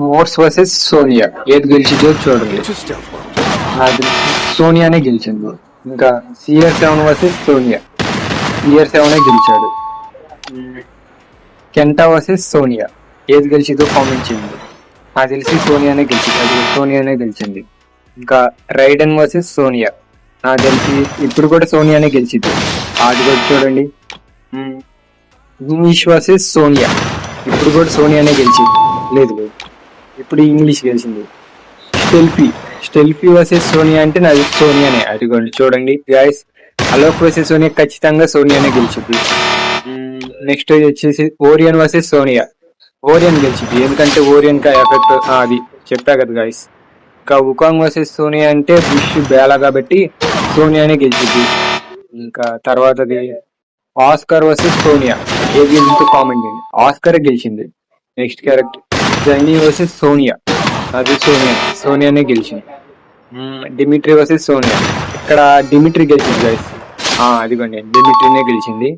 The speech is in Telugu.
మోర్స్ వర్సెస్ సోనియా ఏది గెలిచిందో చూడండి. నాకు తెలిసి సోనియానే గెలిచింది. ఇంకా CR7 వర్సెస్ సోనియా, CR7 గెలిచాడు. కెంటా వర్సెస్ సోనియా ఏది గెలిచిందో కామెంట్ చేయండి. నాకు తెలిసి సోనియానే గెలిచింది, అది సోనియానే గెలిచింది. ఇంకా రైడన్ వర్సెస్ సోనియా, నాకు తెలిసి ఇప్పుడు కూడా సోనియానే గెలిచింది, అది కూడా చూడండి. ఇంగ్లీష్ వర్సెస్ సోనియా, ఇప్పుడు కూడా సోనియానే గెలిచింది, లేదు లేదు ఇప్పుడు ఇంగ్లీష్ గెలిచింది. స్టెల్ఫీ వర్సెస్ సోనియా అంటే నాది సోనియానే, అదిగోండి చూడండి గాయస్. అలోక్ వర్సెస్ సోనియా ఖచ్చితంగా సోనియానే గెలిచింది. నెక్స్ట్ వచ్చేసి ఓరియన్ వర్సెస్ సోనియా, ఓరియన్ గెలిచింది, ఎందుకంటే ఓరియన్ కా ఎఫెక్ట్ అది చెప్పా కదా గాయస్. ఇంకా వుకాంగ్ వర్సెస్ సోనియా అంటే బుష్ బేలా కాబట్టి సోనియానే గెలిచింది. ఇంకా తర్వాతది ఆస్కర్ వర్సెస్ సోనియా, ఏది గెలిచిందో కామెంట్ చేయండి. ఆస్కర్ గెలిచింది. Next character Jaini versus Sonia, అది సోనియానే గెలిచింది. డిమిట్రీ వర్సెస్ సోనియా, ఇక్కడ డిమిట్రీ గెలిచింది గైస్, అదిగోండి డిమిట్రీనే గెలిచింది.